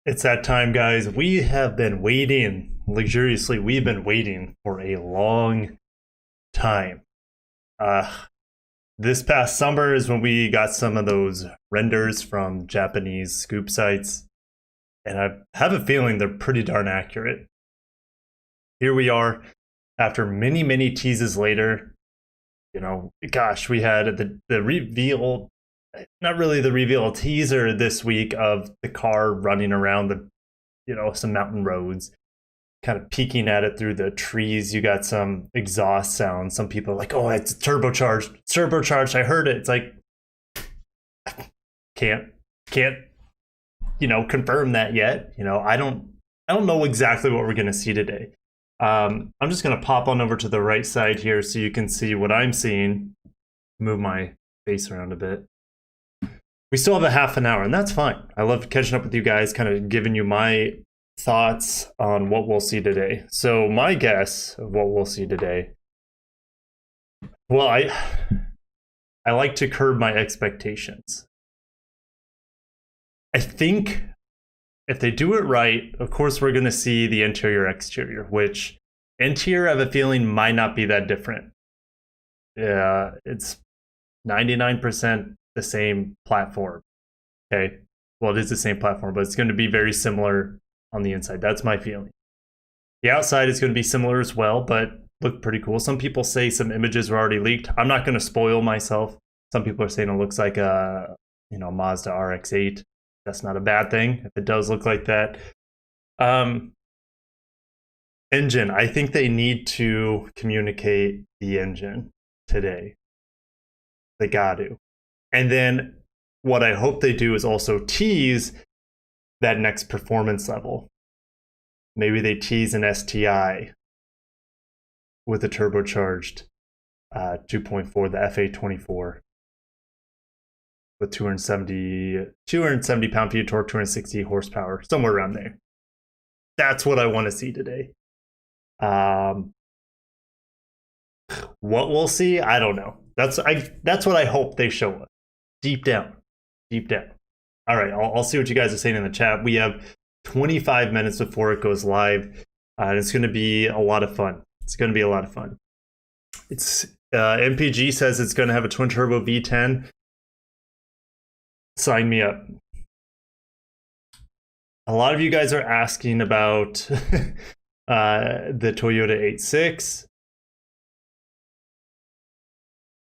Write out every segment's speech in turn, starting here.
It's that time, guys. We have been waiting luxuriously. We've been waiting for a long time. Uh, this past summer is when we got some of those renders from Japanese scoop sites, and I have a feeling they're pretty darn accurate. Here we are, after many teases later. You know, gosh, we had the reveal. Not really the reveal, teaser this week of the car running around some mountain roads, kind of peeking at it through the trees. You got some exhaust sounds. Some people are like, oh, it's turbocharged. It's turbocharged. I heard it. It's like, can't, confirm that yet. I don't know exactly what we're going to see today. I'm just going to pop on over to the right side here so you can see what I'm seeing. Move my face around a bit. We still have a half an hour, and that's fine. I love catching up with you guys, kind of giving you my thoughts on what we'll see today. So my guess of what we'll see today, well, I like to curb my expectations. I think if they do it right, of course, we're going to see the interior exterior, which interior, I have a feeling, might not be that different. Yeah, it's 99% the same platform. Okay, well, it is the same platform, but it's going to be very similar on the inside. That's my feeling. The outside is going to be similar as well, but look pretty cool. Some people say some images were already leaked. I'm not going to spoil myself. Some people are saying it looks like a Mazda RX-8. That's not a bad thing if it does look like that. Engine, I think they need to communicate the engine today. They got to. And then what I hope they do is also tease that next performance level. Maybe they tease an STI with a turbocharged 2.4, the FA24, with 270 pound-feet of torque, 260 horsepower, somewhere around there. That's what I want to see today. What we'll see, I don't know. That's what I hope they show us. Deep down. All right, I'll see what you guys are saying in the chat. We have 25 minutes before it goes live. And it's going to be a lot of fun. It's MPG says it's going to have a twin turbo V10. Sign me up. A lot of you guys are asking about the Toyota 86.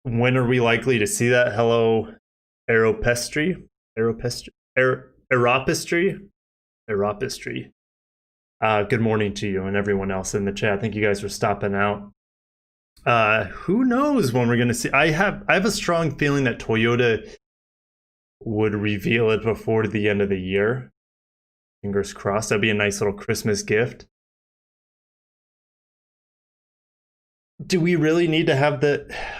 When are we likely to see that? Hello, Aeropestry. Good morning to you and everyone else in the chat. Thank you guys for stopping out. Who knows when we're going to see? I have a strong feeling that Toyota would reveal it before the end of the year. Fingers crossed. That'd be a nice little Christmas gift. Do we really need to have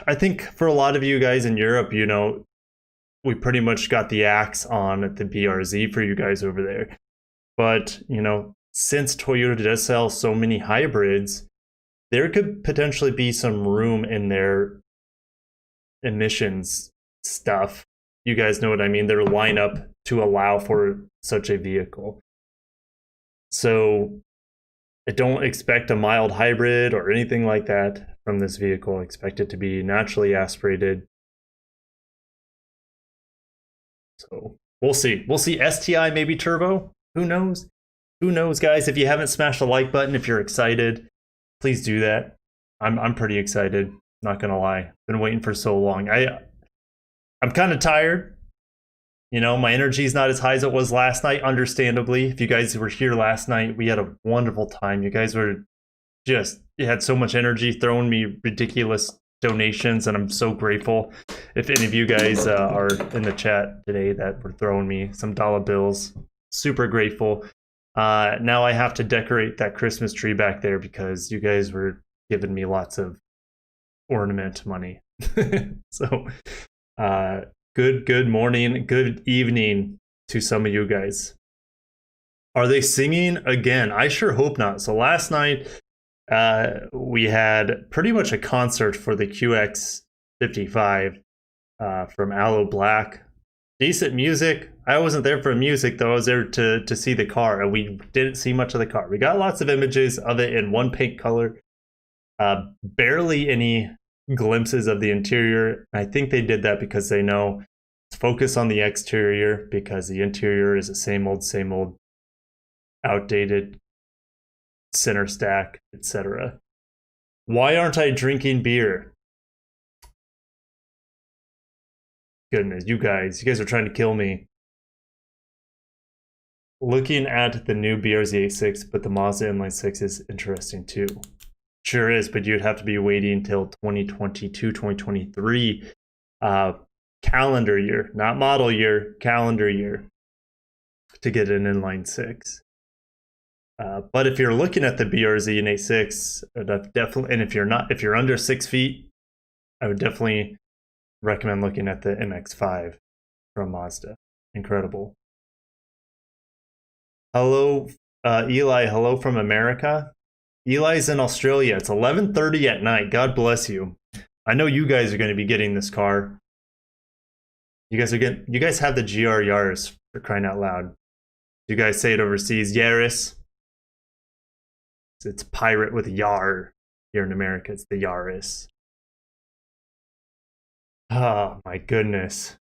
I think for a lot of you guys in Europe, we pretty much got the axe on the BRZ for you guys over there. But, since Toyota does sell so many hybrids, there could potentially be some room in their emissions stuff. You guys know what I mean? Their lineup to allow for such a vehicle. So I don't expect a mild hybrid or anything like that from this vehicle. I expect it to be naturally aspirated. So we'll see. We'll see STI, maybe turbo. Who knows? Who knows, guys? If you haven't smashed the like button, if you're excited, please do that. I'm pretty excited. Not gonna lie. Been waiting for so long. I'm kind of tired. My energy is not as high as it was last night, understandably. If you guys were here last night, we had a wonderful time. You guys were you had so much energy, throwing me ridiculous donations, and I'm so grateful. If any of you guys are in the chat today that were throwing me some dollar bills, super grateful. Now I have to decorate that Christmas tree back there because you guys were giving me lots of ornament money. So good morning, good evening to some of you guys. Are they singing again? I sure hope not. So last night we had pretty much a concert for the QX55 from Aloe Black. Decent music. I wasn't there for music though. I was there to see the car, and we didn't see much of the car. We got lots of images of it in one paint color. Barely any glimpses of the interior. I think they did that because they know to focus on the exterior, because the interior is the same old, outdated, center stack, etc. Why aren't I drinking beer? Goodness, you guys are trying to kill me. Looking at the new BRZ 86, but the Mazda inline 6 is interesting too. Sure is, but you'd have to be waiting until 2022, 2023 calendar year, not model year, calendar year, to get an inline 6. But if you're looking at the BRZ and A6, definitely, and if you're under 6 feet, I would definitely recommend looking at the MX-5 from Mazda. Incredible. Hello, Eli. Hello from America. Eli's in Australia. It's 11:30 at night. God bless you. I know you guys are going to be getting this car. You guys have the GR Yaris, for crying out loud. You guys say it overseas, Yaris. It's pirate with Yar. Here in America, it's the Yaris. Oh my goodness.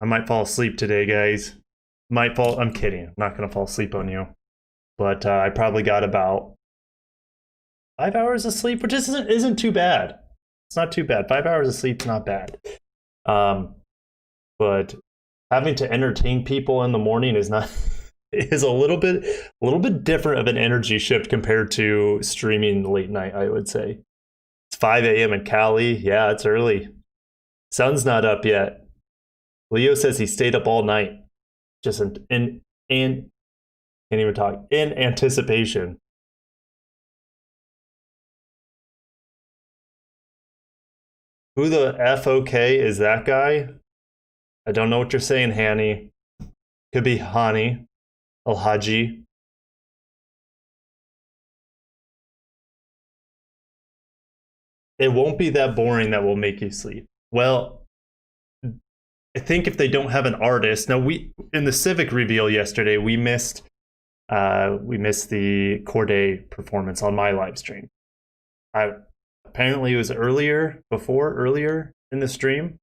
I might fall asleep today, guys. I'm kidding. I'm not going to fall asleep on you. But I probably got about 5 hours of sleep, which isn't too bad. It's not too bad. 5 hours of sleep's not bad. But having to entertain people in the morning is a little bit different of an energy shift compared to streaming late night, I would say. It's 5 a.m. in Cali. Yeah, it's early. Sun's not up yet. Leo says he stayed up all night. Just in can't even talk. In anticipation. Who the FOK is that guy? I don't know what you're saying, Hanny. Could be Hani. Al-Haji. It won't be that boring that will make you sleep. Well, I think if they don't have an artist. Now, in the Civic reveal yesterday, we missed the Corday performance on my live stream. Apparently it was earlier in the stream,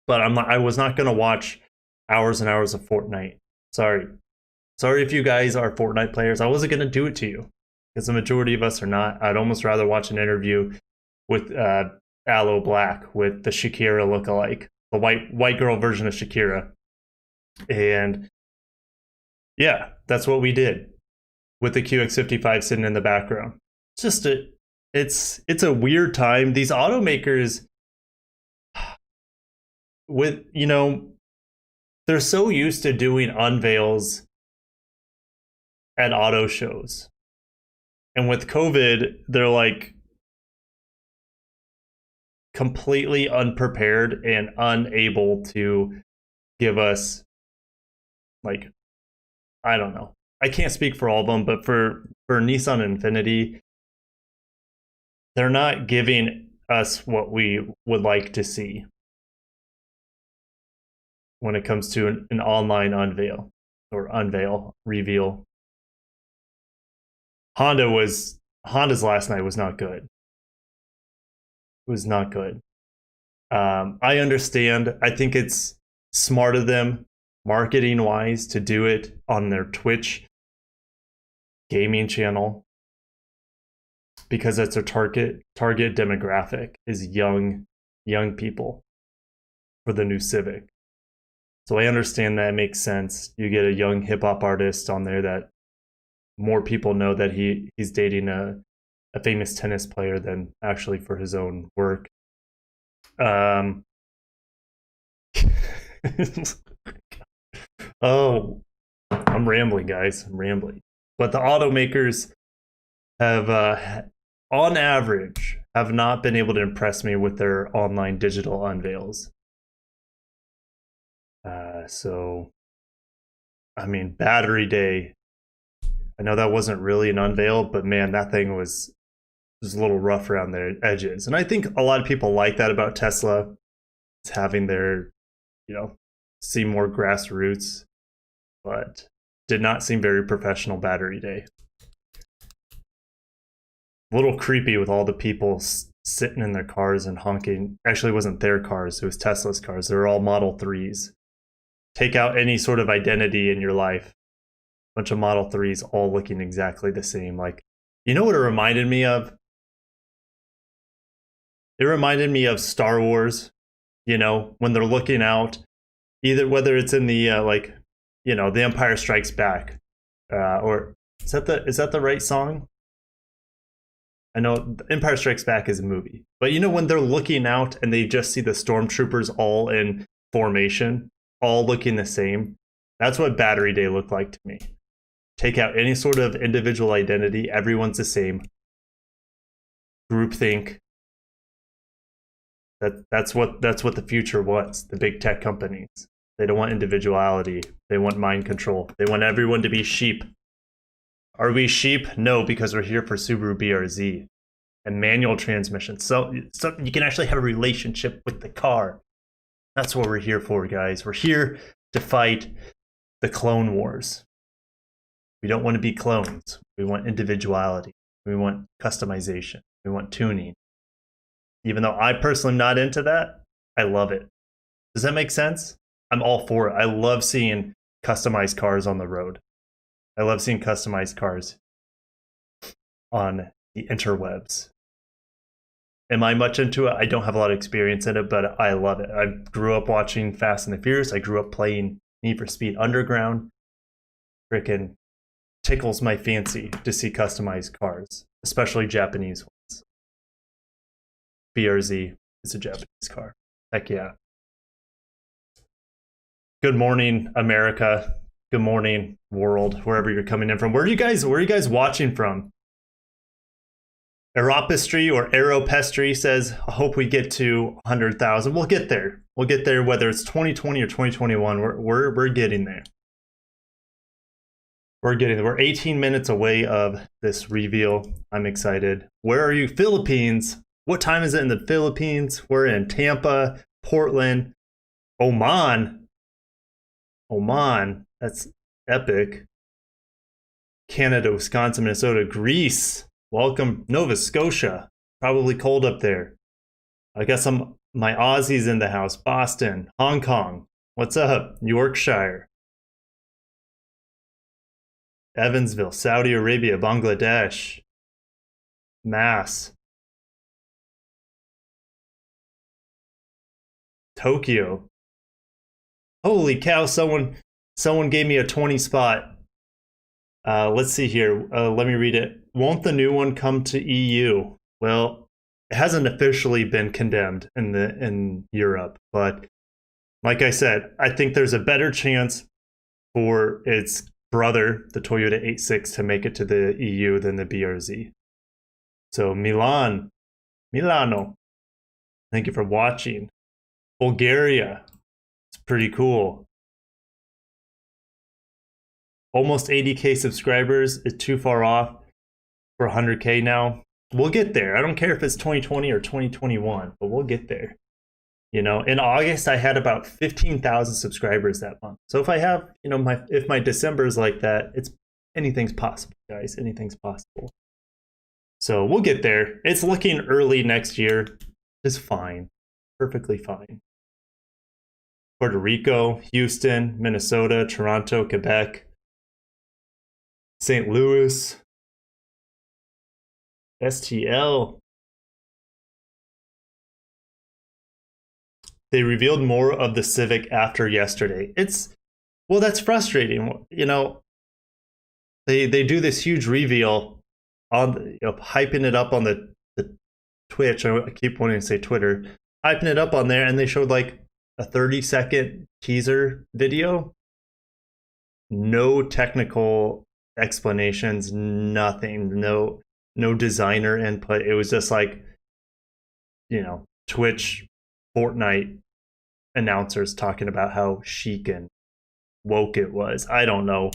but I was not going to watch hours and hours of Fortnite. Sorry if you guys are Fortnite players. I wasn't going to do it to you because the majority of us are not. I'd almost rather watch an interview with Aloe Black with the Shakira lookalike, the white girl version of Shakira. And yeah, that's what we did with the QX55 sitting in the background. It's a weird time. These automakers, they're so used to doing unveils at auto shows. And with COVID, they're like completely unprepared and unable to give us, like, I don't know. I can't speak for all of them, but for Nissan Infiniti, they're not giving us what we would like to see when it comes to an online reveal. Honda's last night was not good. It was not good. I understand. I think it's smart of them, marketing wise, to do it on their Twitch gaming channel, because that's their target demographic is young people for the new Civic. So I understand that. It makes sense. You get a young hip hop artist on there that more people know that he's dating a famous tennis player than actually for his own work. Oh, I'm rambling, guys. I'm rambling. But the automakers have, on average, have not been able to impress me with their online digital unveils. So, I mean, Battery Day. I know that wasn't really an unveil, but man, that thing was a little rough around the edges. And I think a lot of people like that about Tesla. It's having their, seem more grassroots, but did not seem very professional battery day. A little creepy with all the people sitting in their cars and honking. Actually, it wasn't their cars, it was Tesla's cars. They were all Model 3s. Take out any sort of identity in your life. Bunch of Model 3s all looking exactly the same. Like, you know what it reminded me of? It reminded me of Star Wars, you know, when they're looking out, either whether it's in the like, you know, The Empire Strikes Back, or is that the right song? I know Empire Strikes Back is a movie, but you know when they're looking out and they just see the stormtroopers all in formation, all looking the same. That's what Battery Day looked like to me. Take out any sort of individual identity, everyone's the same. Groupthink. That's what the future wants. The big tech companies. They don't want individuality. They want mind control. They want everyone to be sheep. Are we sheep? No, because we're here for Subaru BRZ and manual transmission. So you can actually have a relationship with the car. That's what we're here for, guys. We're here to fight the clone wars. We don't want to be clones. We want individuality. We want customization. We want tuning. Even though I personally am not into that, I love it. Does that make sense? I'm all for it. I love seeing customized cars on the road. I love seeing customized cars on the interwebs. Am I much into it? I don't have a lot of experience in it, but I love it. I grew up watching Fast and the Furious. I grew up playing Need for Speed Underground. Frickin' tickles my fancy to see customized cars, especially Japanese ones. BRZ is a Japanese car. Heck yeah. Good morning, America. Good morning, world, wherever you're coming in from. Where are you guys watching from? Aeropestry or Aeropestry says, I hope we get to 100,000. We'll get there. We'll get there whether it's 2020 or 2021. We're getting there. We're getting there. We're 18 minutes away of this reveal. I'm excited. Where are you? Philippines. What time is it in the Philippines? We're in Tampa, Portland, Oman. Oman. That's epic. Canada, Wisconsin, Minnesota, Greece. Welcome, Nova Scotia. Probably cold up there. I got my Aussies in the house. Boston, Hong Kong. What's up? Yorkshire. Evansville, Saudi Arabia, Bangladesh. Mass. Tokyo. Holy cow, someone gave me a 20 spot. Let's see here. Let me read it. Won't the new one come to EU? Well, it hasn't officially been condemned in Europe, but like I said, I think there's a better chance for its brother, the Toyota 86, to make it to the EU than the BRZ. So Milano, thank you for watching. Bulgaria, it's pretty cool. Almost 80K subscribers is too far off for 100K now. We'll get there. I don't care if it's 2020 or 2021, but we'll get there. You know, in August, I had about 15,000 subscribers that month. So if I have, you know, if my December is like that, anything's possible, guys. Anything's possible. So we'll get there. It's looking early next year. It's fine. Perfectly fine. Puerto Rico, Houston, Minnesota, Toronto, Quebec, St. Louis, STL. They revealed more of the Civic after yesterday. Well, that's frustrating. You know, they do this huge reveal on, hyping it up on the Twitch. I keep wanting to say Twitter. Hyping it up on there, and they showed like a 30-second teaser video. No technical explanations, nothing, no designer input. It was just like, you know, Twitch, Fortnite announcers talking about how chic and woke it was. I don't know.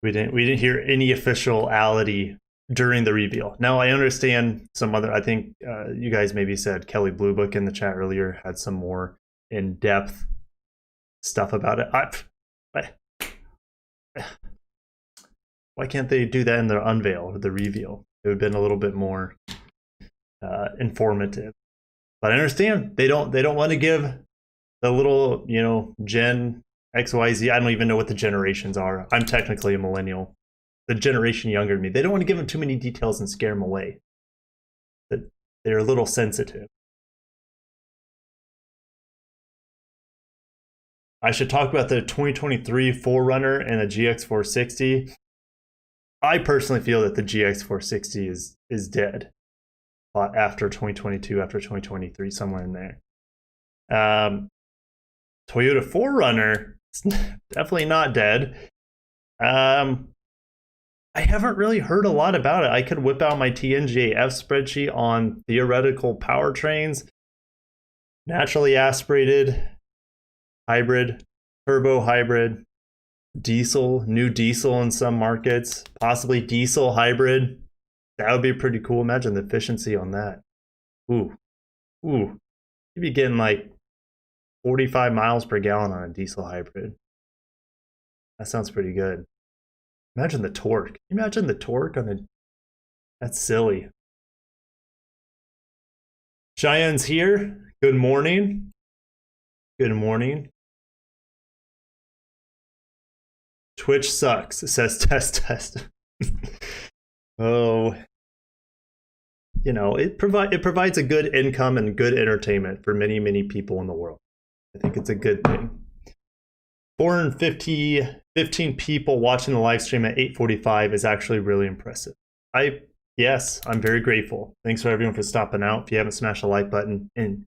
We didn't hear any officiality during the reveal. Now I understand some other, I think you guys maybe said Kelly Blue Book in the chat earlier had some more in-depth stuff about it. Why can't they do that in their unveil or the reveal? It would have been a little bit more informative. But I understand they don't want to give the little, you know, Gen XYZ. I don't even know what the generations are. I'm technically a millennial. The generation younger than me, they don't want to give them too many details and scare them away. That they're a little sensitive. I should talk about the 2023 4Runner and the GX460. I personally feel that the GX460 is dead after 2022, after 2023, somewhere in there. Toyota 4Runner, it's definitely not dead. I haven't really heard a lot about it. I could whip out my TNGAF spreadsheet on theoretical powertrains, naturally aspirated, hybrid, turbo hybrid, diesel, new diesel in some markets, possibly diesel hybrid. That would be pretty cool. Imagine the efficiency on that. Ooh. You'd be getting like 45 miles per gallon on a diesel hybrid. That sounds pretty good. Imagine the torque. Can you imagine the torque on a... That's silly. Cheyenne's here. Good morning. Good morning. Twitch sucks. It says test. Oh. You know, it provides a good income and good entertainment for many, many people in the world. I think it's a good thing. 415 people watching the live stream at 8:45 is actually really impressive. Yes, I'm very grateful. Thanks for everyone for stopping out. If you haven't smashed the like button in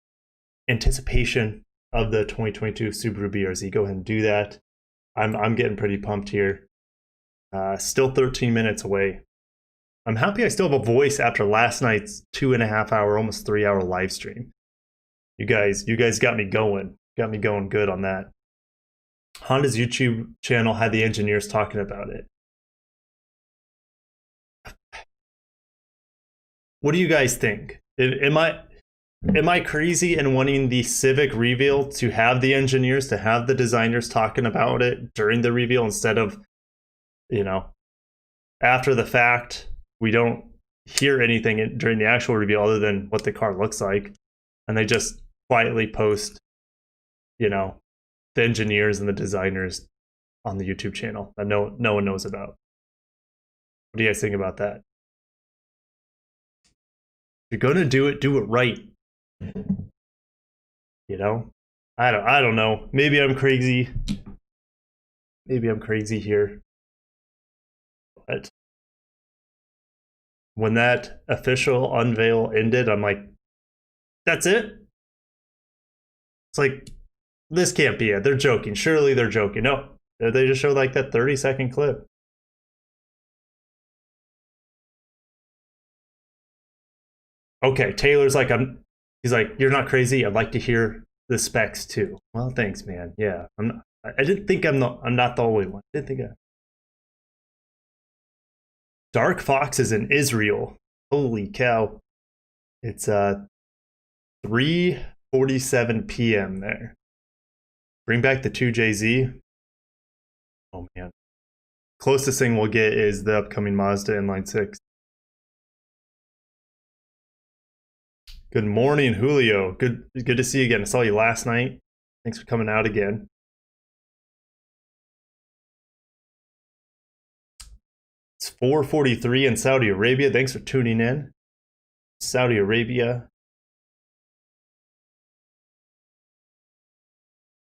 anticipation of the 2022 Subaru BRZ, go ahead and do that. I'm getting pretty pumped here. Still 13 minutes away. I'm happy I still have a voice after last night's 2.5 hour, almost 3 hour live stream. You guys got me going. Got me going good on that. Honda's YouTube channel had the engineers talking about it. What do you guys think? Am I crazy in wanting the Civic reveal to have the engineers, to have the designers talking about it during the reveal instead of, you know, after the fact? We don't hear anything during the actual reveal other than what the car looks like, and they just quietly post, you know, the engineers and the designers on the YouTube channel that no one knows about. What do you guys think about that? If you're gonna do it right. You know? I don't know. Maybe I'm crazy. Maybe I'm crazy here. But when that official unveil ended, I'm like, that's it? It's like, this can't be it. They're joking. Surely they're joking. No, they just showed like that 30-second clip. Okay, Taylor's like, he's like, you're not crazy. I'd like to hear the specs too. Well, thanks, man. Yeah, I didn't think I'm not the only one. I didn't think Dark Fox is in Israel. Holy cow. It's 3:47 p.m. there. Bring back the 2JZ. Oh man. Closest thing we'll get is the upcoming Mazda Inline 6. Good morning, Julio. Good to see you again. I saw you last night. Thanks for coming out again. It's 4:43 in Saudi Arabia. Thanks for tuning in. Saudi Arabia.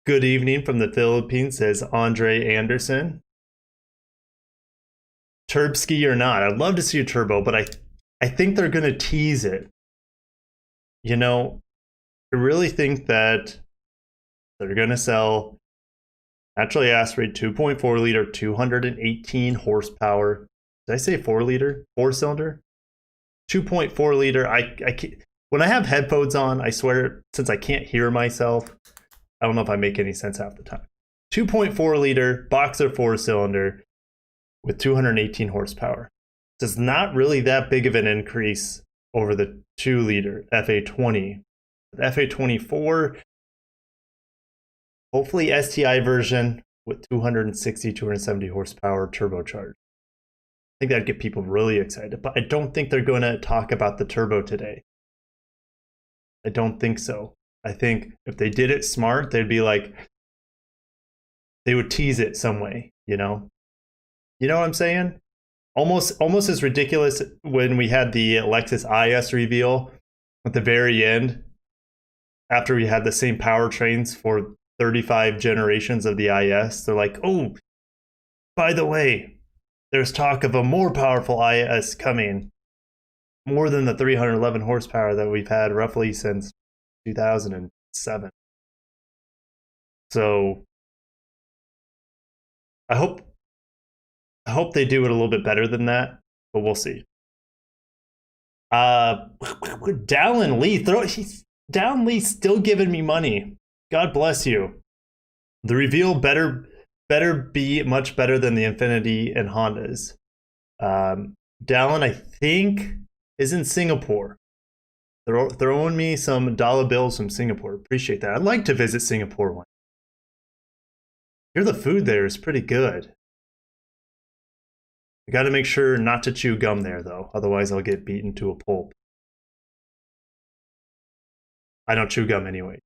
Good evening from the Philippines, says Andre Anderson. Turbski or not, I'd love to see a turbo, but I think they're going to tease it. You know, I really think that they're going to sell naturally aspirated 2.4 liter, 218 horsepower. Did I say 4 liter? 4-cylinder? 2.4 liter. I can't, when I have headphones on, I swear, since I can't hear myself, I don't know if I make any sense half the time. 2.4 liter boxer 4-cylinder with 218 horsepower. It's not really that big of an increase over the 2-liter FA20. The FA24, hopefully STI version with 260, 270 horsepower turbocharged. I think that'd get people really excited, but I don't think they're going to talk about the turbo today. I don't think so. I think if they did it smart, they'd be like, they would tease it some way, you know? You know what I'm saying? Almost as ridiculous when we had the Lexus IS reveal at the very end, after we had the same powertrains for 35 generations of the IS. They're like, oh, by the way, there's talk of a more powerful IS coming, more than the 311 horsepower that we've had roughly since 2007. So I hope they do it a little bit better than that, but we'll see. Dallin Lee, Dallin Lee still giving me money. God bless you. The reveal better be much better than the Infiniti and Hondas. Dallin, I think, is in Singapore. They're throwing me some dollar bills from Singapore. Appreciate that. I'd like to visit Singapore one. Here, the food there is pretty good. I got to make sure not to chew gum there, though. Otherwise, I'll get beaten to a pulp. I don't chew gum anyway.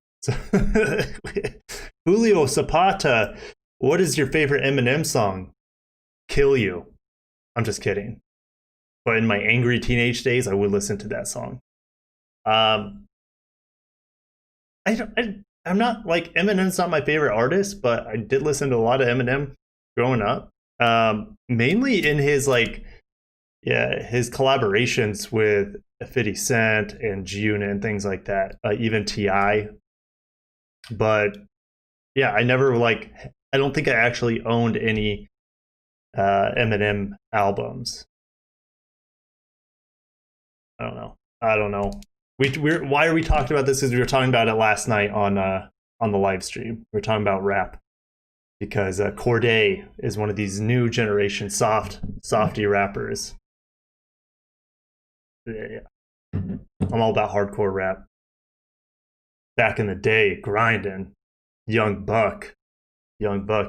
Julio Zapata, what is your favorite Eminem song? Kill You. I'm just kidding. But in my angry teenage days, I would listen to that song. I'm not like, Eminem's not my favorite artist, but I did listen to a lot of Eminem growing up. Mainly in his his collaborations with 50 Cent and G-Unit and things like that, even T.I. But yeah, I never I don't think I actually owned any Eminem albums. I don't know. Why are we talking about this? Because we were talking about it last night on the live stream. We were talking about rap because Corday is one of these new generation softy rappers. Yeah. I'm all about hardcore rap. Back in the day, grinding. Young Buck.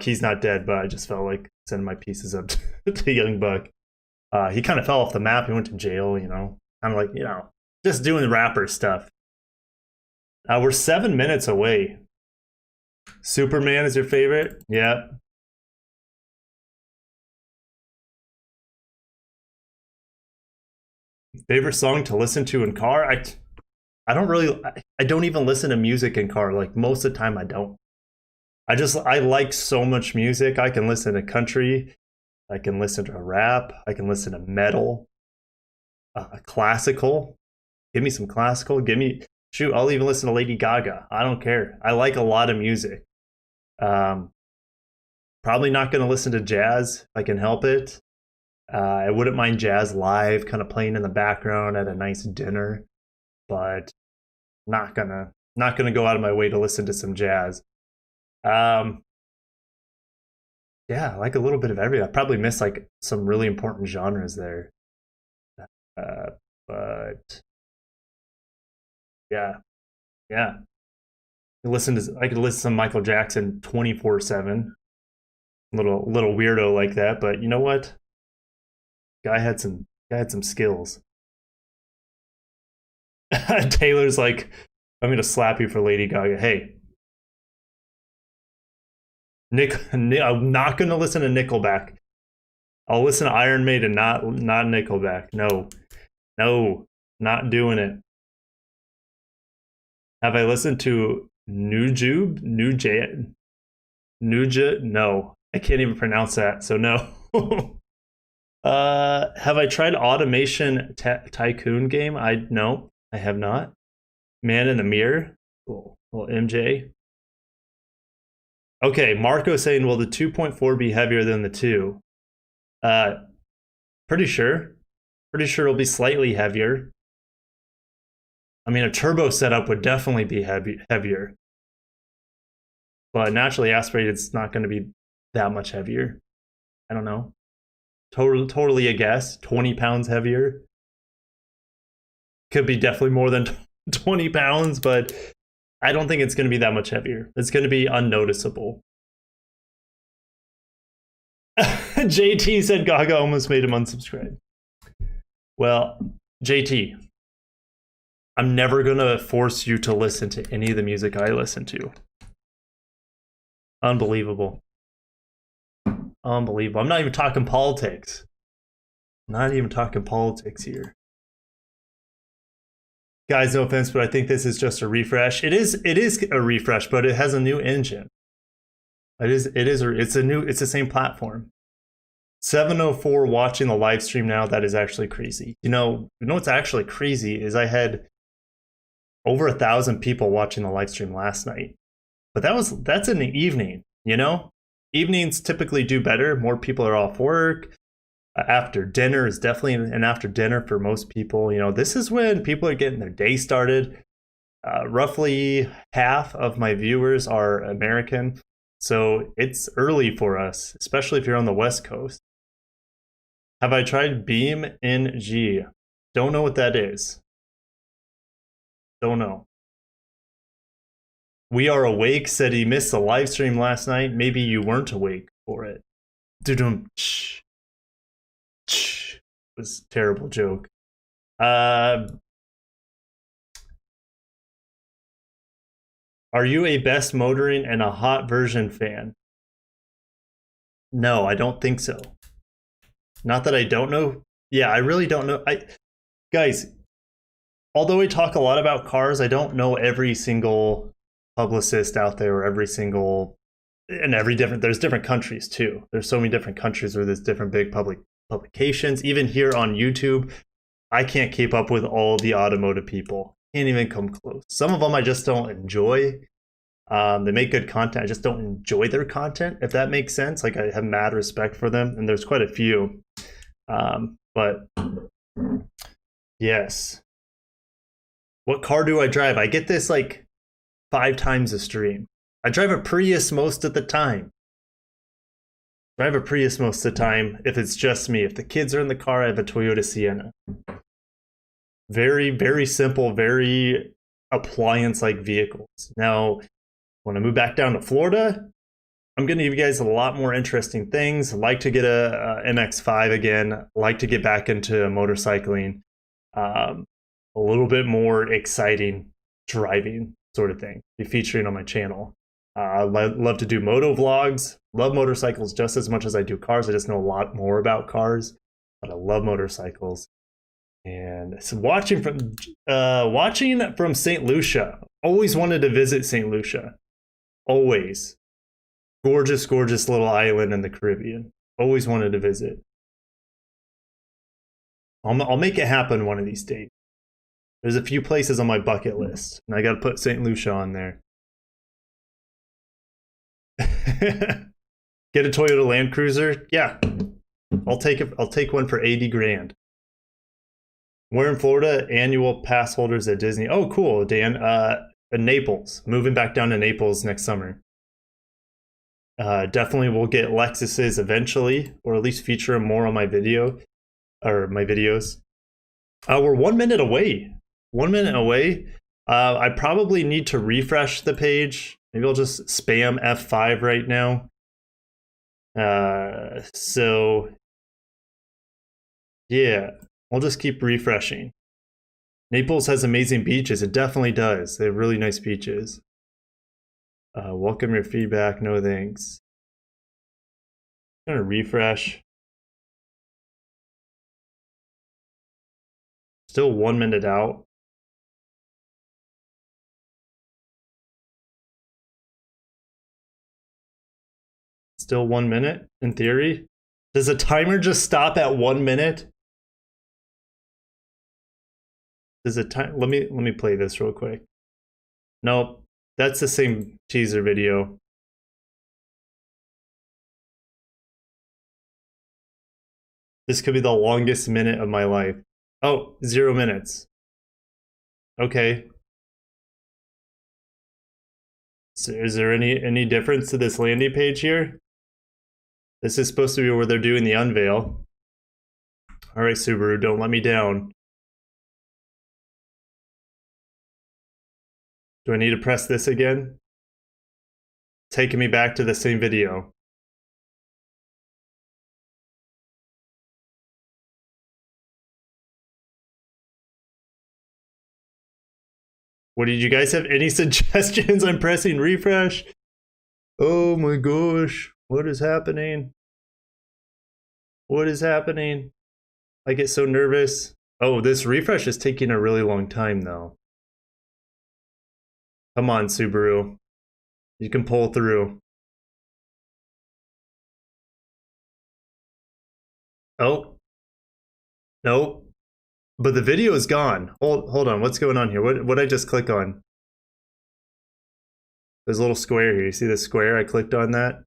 He's not dead, but I just felt like sending my pieces up to Young Buck. He kind of fell off the map. He went to jail, kind of like, just doing rapper stuff. We're 7 minutes away. Superman is your favorite? Yeah. Favorite song to listen to in car? I don't even listen to music in car. Like, most of the time I don't. I like so much music. I can listen to country. I can listen to rap. I can listen to metal. Classical. Give me some classical. I'll even listen to Lady Gaga. I don't care. I like a lot of music. Probably not going to listen to jazz if I can help it. I wouldn't mind jazz live, kind of playing in the background at a nice dinner, but not gonna go out of my way to listen to some jazz. Yeah, I like a little bit of everything. I probably miss like some really important genres there. But yeah. I could listen to some Michael Jackson 24/7. Little weirdo like that, but you know what? Guy had some skills. Taylor's like, I'm gonna slap you for Lady Gaga. Hey, I'm not gonna listen to Nickelback. I'll listen to Iron Maiden, not Nickelback. No, not doing it. Have I listened to Nujube? No, I can't even pronounce that. So no. Have I tried Automation Tycoon game? No, I have not. Man in the Mirror, little MJ. Okay, Marco saying, will the 2.4 be heavier than the 2? Pretty sure it'll be slightly heavier. I mean, a turbo setup would definitely be heavier. But naturally aspirated is not going to be that much heavier. I don't know. Totally a guess. 20 pounds heavier. Could be definitely more than 20 pounds, but I don't think it's going to be that much heavier. It's going to be unnoticeable. JT said Gaga almost made him unsubscribe. Well, JT, I'm never going to force you to listen to any of the music I listen to. Unbelievable. Unbelievable. I'm not even talking politics. Not even talking politics here. Guys, no offense, but I think this is just a refresh. It is a refresh, but it has a new engine. It's the same platform. 704 watching the live stream now. That is actually crazy. You know what's actually crazy is I had over 1,000 people watching the live stream last night. But that's in the evening, you know? Evenings typically do better. More people are off work. After dinner is definitely an after dinner for most people. You know, this is when people are getting their day started. Roughly half of my viewers are American. So it's early for us, especially if you're on the West Coast. Have I tried Beam NG? Don't know what that is. Don't know. We are awake said he missed the live stream last night. Maybe you weren't awake for it. Dudum. Was a terrible joke. Are you a Best Motoring and a Hot Version fan? No, I don't think so. Not that I don't know. Yeah, I really don't know. Guys, although we talk a lot about cars, I don't know every single publicist out there or every single there's different countries too. There's so many different countries where there's different big publications. Even here on YouTube, I can't keep up with all the automotive people. Can't even come close. Some of them I just don't enjoy. They make good content. I just don't enjoy their content, if that makes sense. Like, I have mad respect for them, and there's quite a few. But yes. What car do I drive? I get this like 5 times a stream. I drive a Prius most of the time. If it's just me. If the kids are in the car, I have a Toyota Sienna. Very, very simple, very appliance-like vehicles. Now, when I move back down to Florida, I'm going to give you guys a lot more interesting things. I'd like to get a MX-5 again. I'd like to get back into motorcycling. A little bit more exciting driving sort of thing. Be featuring on my channel. I love to do moto vlogs. Love motorcycles just as much as I do cars. I just know a lot more about cars, but I love motorcycles. And so watching from St. Lucia. Always wanted to visit St. Lucia. Always. Gorgeous, gorgeous little island in the Caribbean. Always wanted to visit. I'll make it happen one of these days. There's a few places on my bucket list, and I got to put St. Lucia on there. Get a Toyota Land Cruiser? Yeah. I'll take one for 80 grand. We're in Florida, annual pass holders at Disney. Oh, cool, Dan. Naples. Moving back down to Naples next summer. Definitely will get Lexuses eventually, or at least feature them more on my video, or my videos. We're 1 minute away. 1 minute away. I probably need to refresh the page. Maybe I'll just spam F5 right now. So yeah, I'll just keep refreshing. Naples has amazing beaches. It definitely does. They have really nice beaches. Welcome your feedback. No thanks. I'm gonna refresh. Still 1 minute out. Still 1 minute in theory. Does the timer just stop at 1 minute? Does it time? Let me play this real quick. Nope, that's the same teaser video. This could be the longest minute of my life. Oh, 0 minutes. Okay. So is there any difference to this landing page here? This is supposed to be where they're doing the unveil. All right, Subaru, don't let me down. Do I need to press this again? Taking me back to the same video. What did you guys have any suggestions? I'm pressing refresh. Oh my gosh, what is happening? What is happening? I get so nervous. Oh, this refresh is taking a really long time though. Come on, Subaru. You can pull through. Oh. Nope. But the video is gone. Hold on, what's going on here? What I just click on? There's a little square here. You see the square? I clicked on that.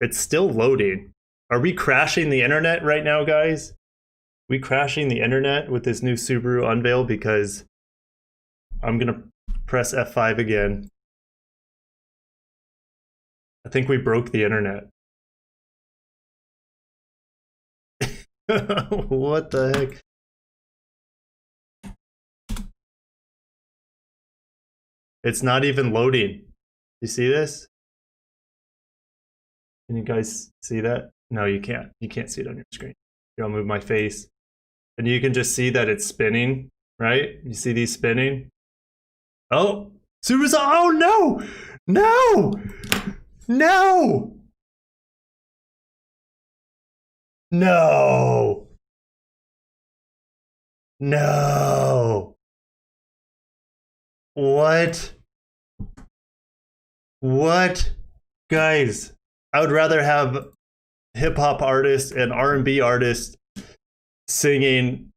It's still loading. Are we crashing the internet right now, guys? We crashing the internet with this new Subaru Unveil? Because I'm gonna press F5 again. I think we broke the internet. What the heck? It's not even loading. You see this? Can you guys see that? No, you can't. You can't see it on your screen. Here, I'll move my face. And you can just see that it's spinning, right? You see these spinning? Oh, Subaru's, oh no! No! No! No! No! What? What? Guys, I would rather have hip-hop artists and R&B artists singing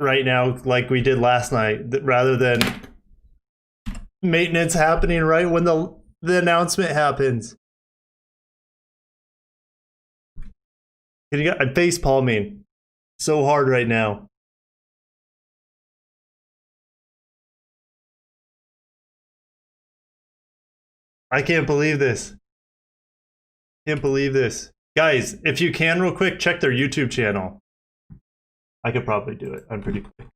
right now like we did last night rather than maintenance happening right when the announcement happens. I'm face palming so hard right now. I can't believe this. Can't believe this. Guys, if you can real quick, check their YouTube channel. I could probably do it. I'm pretty quick.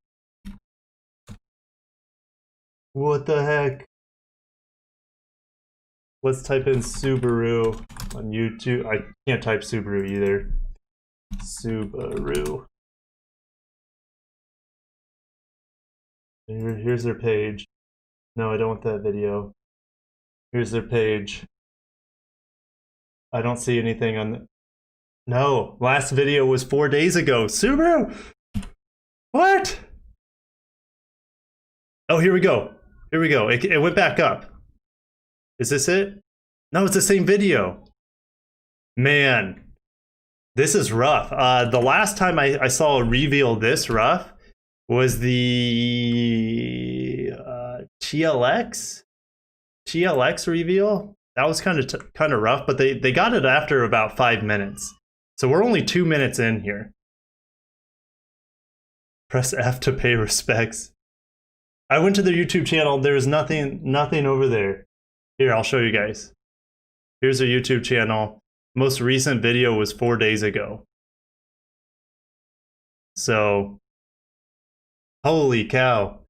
What the heck? Let's type in Subaru on YouTube. I can't type Subaru either. Subaru. Here's their page. No, I don't want that video. Here's their page. I don't see anything on the... No, last video was 4 days ago. Subaru! What? Oh, here we go. Here we go. It went back up. Is this it? No, it's the same video. Man, this is rough. The last time I saw a reveal this rough was the TLX reveal. That was kind of rough, but they got it after about 5 minutes. So we're only 2 minutes in here. Press F to pay respects. I went to their YouTube channel. There's nothing over there. Here, I'll show you guys. Here's their YouTube channel. Most recent video was 4 days ago. So, holy cow.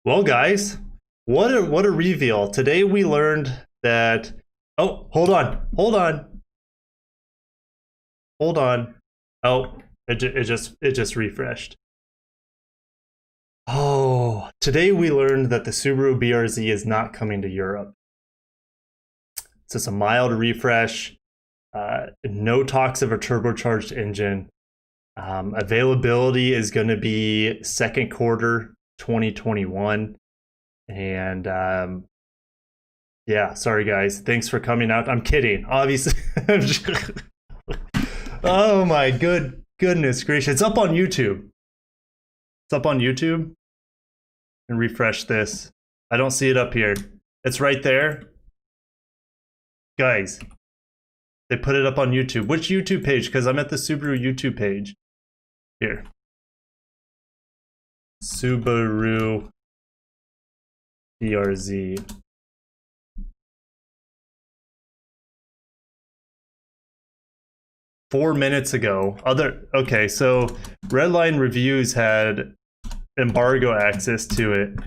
Well, guys, what a reveal. Today we learned that... Oh, hold on. Oh, it just refreshed. Oh, today we learned that the Subaru BRZ is not coming to Europe. It's just a mild refresh. No talks of a turbocharged engine. Availability is going to be second quarter 2021. And yeah, sorry guys. Thanks for coming out. I'm kidding. Obviously. Oh my goodness gracious. It's up on YouTube. It's up on YouTube. And refresh this. I don't see it up here. It's right there. Guys, they put it up on YouTube. Which YouTube page? Because I'm at the Subaru YouTube page. Here. Subaru BRZ. 4 minutes ago. Okay, so Redline Reviews had embargo access to it.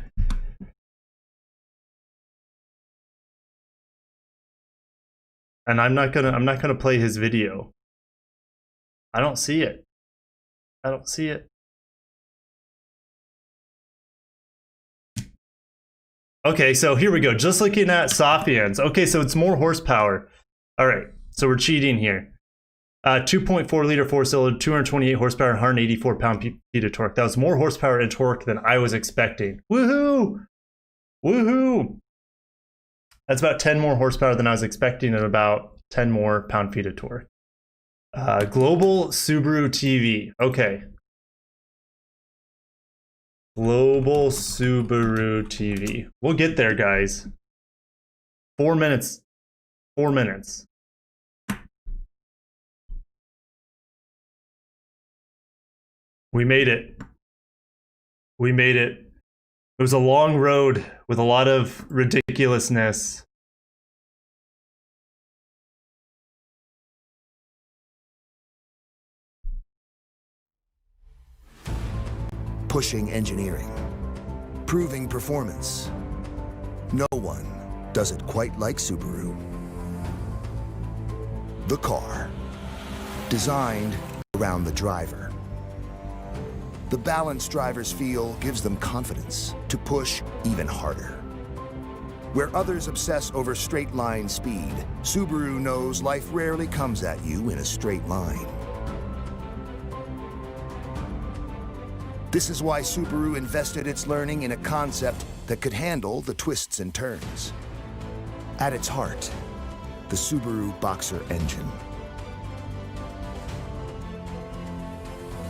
And I'm not gonna play his video. I don't see it. I don't see it. Okay, so here we go. Just looking at Sofians. Okay, so it's more horsepower. All right, so we're cheating here. 2.4 liter four-cylinder, 228 horsepower, 184 pound-feet of torque. That was more horsepower and torque than I was expecting. Woohoo! Woohoo! That's about 10 more horsepower than I was expecting and about 10 more pound-feet of torque. Global Subaru TV. Okay. Global Subaru TV. We'll get there, guys. 4 minutes. 4 minutes. We made it. We made it. It was a long road with a lot of ridiculousness. Pushing engineering, proving performance. No one does it quite like Subaru. The car, designed around the driver. The balanced driver's feel gives them confidence to push even harder. Where others obsess over straight line speed, Subaru knows life rarely comes at you in a straight line. This is why Subaru invested its learning in a concept that could handle the twists and turns. At its heart, the Subaru Boxer engine.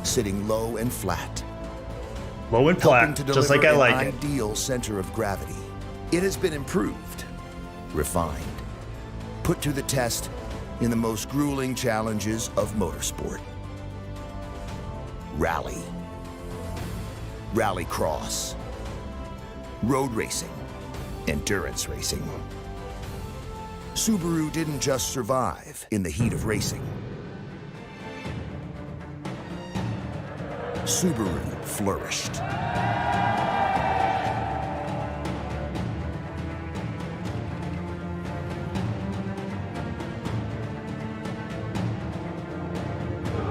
Sitting low and flat. Low and flat, just like I like it. Ideal center of gravity. It has been improved, refined, put to the test in the most grueling challenges of motorsport. Rally. Rallycross, road racing, endurance racing. Subaru didn't just survive in the heat of racing. Subaru flourished.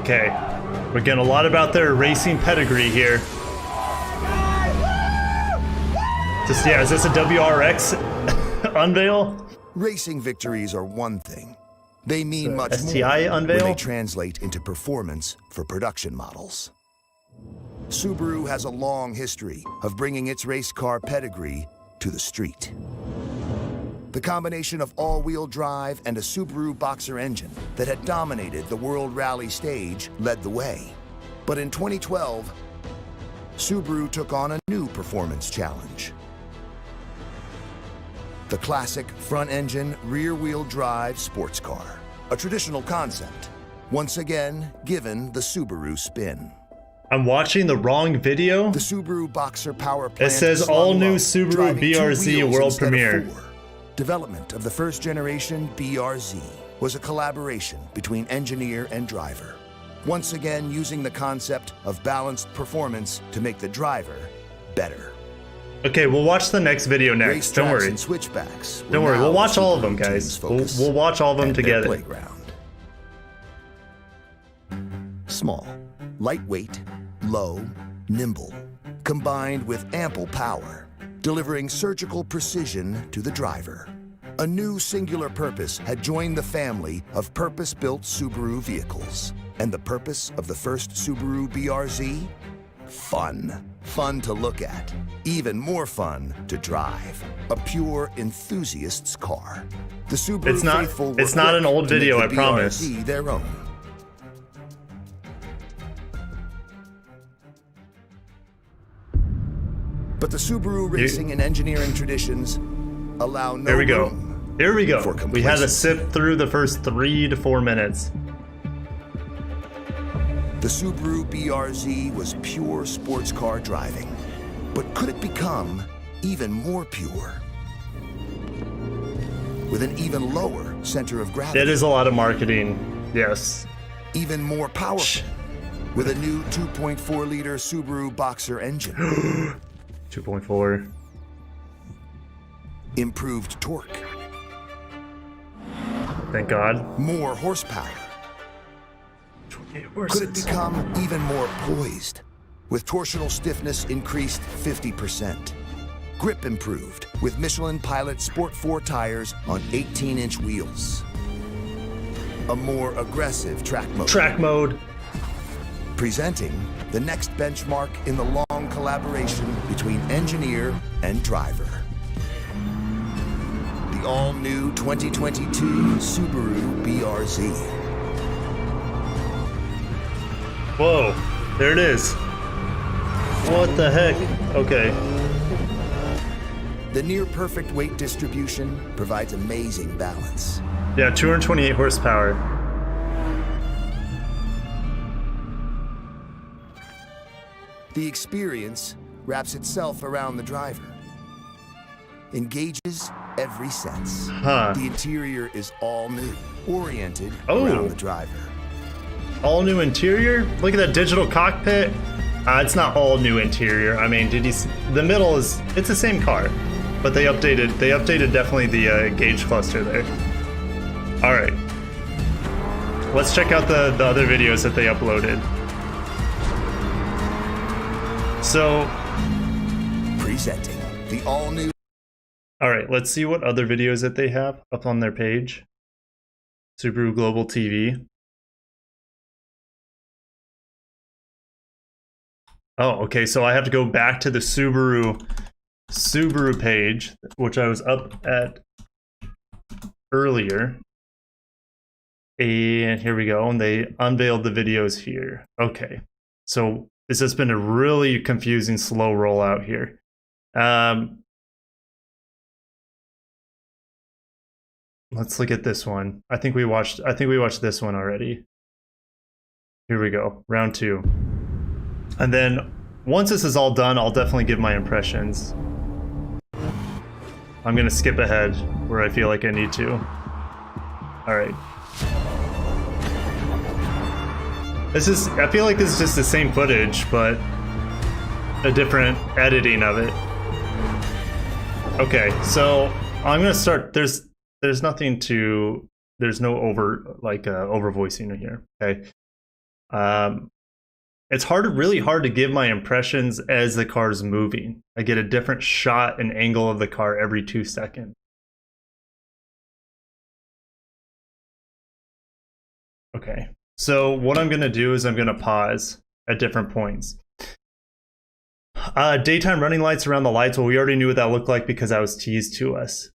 Okay, we're getting a lot about their racing pedigree here. Just, yeah, is this a WRX unveil? Racing victories are one thing. They mean much STI more unveil? when they translate into performance for production models. Subaru has a long history of bringing its race car pedigree to the street. The combination of all-wheel drive and a Subaru Boxer engine that had dominated the World Rally stage led the way. But in 2012, Subaru took on a new performance challenge. The classic front-engine, rear-wheel drive sports car. A traditional concept, once again given the Subaru spin. I'm watching the wrong video. The Subaru Boxer power plant. It says all new Subaru BRZ world premiere. Development of the first generation BRZ was a collaboration between engineer and driver. Once again using the concept of balanced performance to make the driver better. Okay, we'll watch the next video next. Don't worry. And switchbacks. Don't worry, we'll watch all of them, guys. We'll watch all of them together. Playground. Small, lightweight, low, nimble, combined with ample power, delivering surgical precision to the driver. A new singular purpose had joined the family of purpose-built Subaru vehicles. And the purpose of the first Subaru BRZ? Fun. Fun to look at. Even more fun to drive. A pure enthusiast's car. The Subaru faithful it's not an old video, I promise. BRZ their own. But the Subaru racing and engineering traditions allow no room. Here we go. We had to sip through the first 3 to 4 minutes. The Subaru BRZ was pure sports car driving. But could it become even more pure? With an even lower center of gravity. It is a lot of marketing, yes. even more powerful with a new 2.4-liter Subaru Boxer engine. 2.4. Improved torque. Thank God. More horsepower. 28 Could horses. it become even more poised? With torsional stiffness increased 50%. Grip improved with Michelin Pilot Sport 4 tires on 18-inch wheels. A more aggressive track mode. Track mode. Presenting the next benchmark in the long collaboration between engineer and driver. The all-new 2022 Subaru BRZ. Whoa, there it is. What the heck? Okay. The near-perfect weight distribution provides amazing balance. Yeah, 228 horsepower. The experience wraps itself around the driver. Engages every sense. Huh. The interior is all new, oriented Oh. around the driver. All new interior? Look at that digital cockpit. It's not all new interior. I mean, did you see? The middle is, it's the same car, but they updated definitely the gauge cluster there. All right. Let's check out the other videos that they uploaded. So, Presenting the all-new all right, let's see what other videos that they have up on their page. Subaru Global TV. Oh, okay, so I have to go back to the Subaru page, which I was up at earlier. And here we go, and they unveiled the videos here. Okay, so this has been a really confusing, slow rollout here. Let's look at this one. I think we watched this one already. Here we go, round 2. And then once this is all done, I'll definitely give my impressions. I'm gonna skip ahead where I feel like I need to. All right. I feel like this is just the same footage, but a different editing of it. Okay, so I'm gonna start. There's no over voicing here. Okay. It's really hard to give my impressions as the car's moving. I get a different shot and angle of the car every 2 seconds. Okay, so what I'm gonna do is I'm gonna pause at different points. Daytime running lights around the lights, well, we already knew what that looked like because that was teased to us.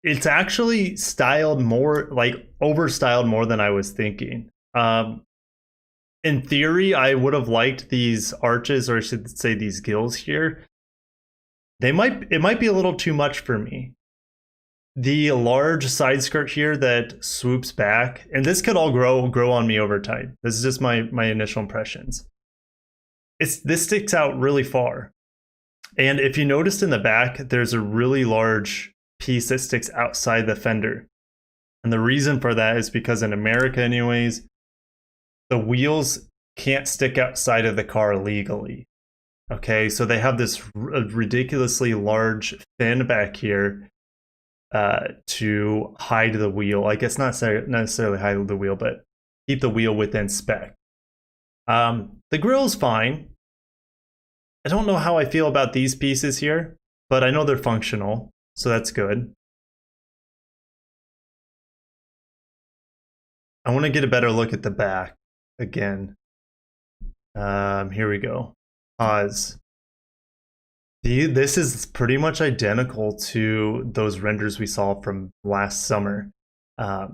It's actually styled more, like over-styled more than I was thinking. In theory, I would have liked these arches, or I should say these gills here. It might be a little too much for me. The large side skirt here that swoops back, and this could all grow on me over time. This is just my initial impressions. This sticks out really far. And if you noticed in the back, there's a really large piece that sticks outside the fender. And the reason for that is because in America anyways, the wheels can't stick outside of the car legally. Okay, so they have this ridiculously large fin back here to hide the wheel. I guess not necessarily hide the wheel, but keep the wheel within spec. The grill's fine. I don't know how I feel about these pieces here, but I know they're functional, so that's good. I want to get a better look at the back again. Here we go. Pause. This is pretty much identical to those renders we saw from last summer. I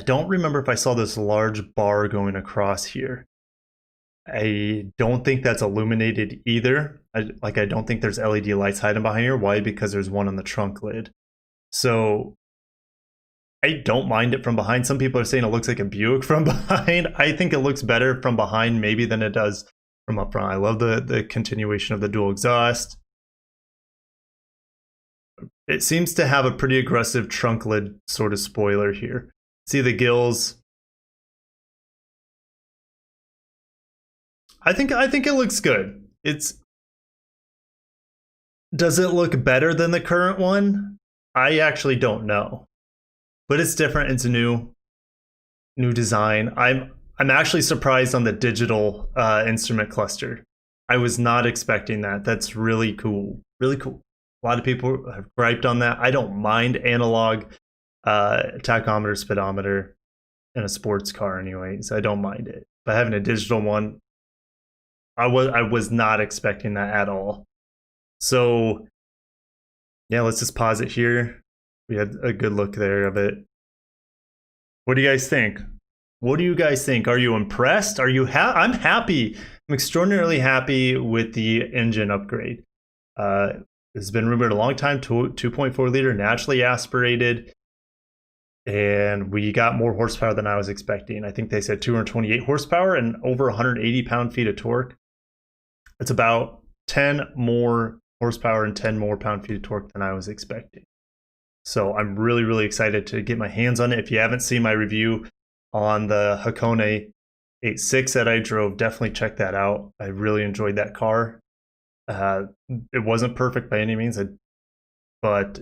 don't remember if I saw this large bar going across here. I don't think that's illuminated either. I don't think there's LED lights hiding behind here. Why? Because there's one on the trunk lid. So I don't mind it from behind. Some people are saying it looks like a Buick from behind. I think it looks better from behind maybe than it does from up front. I love the continuation of the dual exhaust. It seems to have a pretty aggressive trunk lid sort of spoiler here. See the gills? I think it looks good. Does it look better than the current one? I actually don't know. But it's different, it's new design. I'm actually surprised on the digital instrument cluster. I was not expecting that. That's really cool. Really cool. A lot of people have griped on that. I don't mind analog tachometer, speedometer in a sports car anyways. I don't mind it. But having a digital one, I was not expecting that at all. So yeah, let's just pause it here. We had a good look there of it. What do you guys think? What do you guys think? Are you impressed? Are you I'm happy. I'm extraordinarily happy with the engine upgrade. It's been rumored a long time, 2.4 liter, naturally aspirated. And we got more horsepower than I was expecting. I think they said 228 horsepower and over 180 pound-feet of torque. It's about 10 more horsepower and 10 more pound-feet of torque than I was expecting. So I'm really, really excited to get my hands on it. If you haven't seen my review on the Hakone 86 that I drove, definitely check that out. I really enjoyed that car. It wasn't perfect by any means, but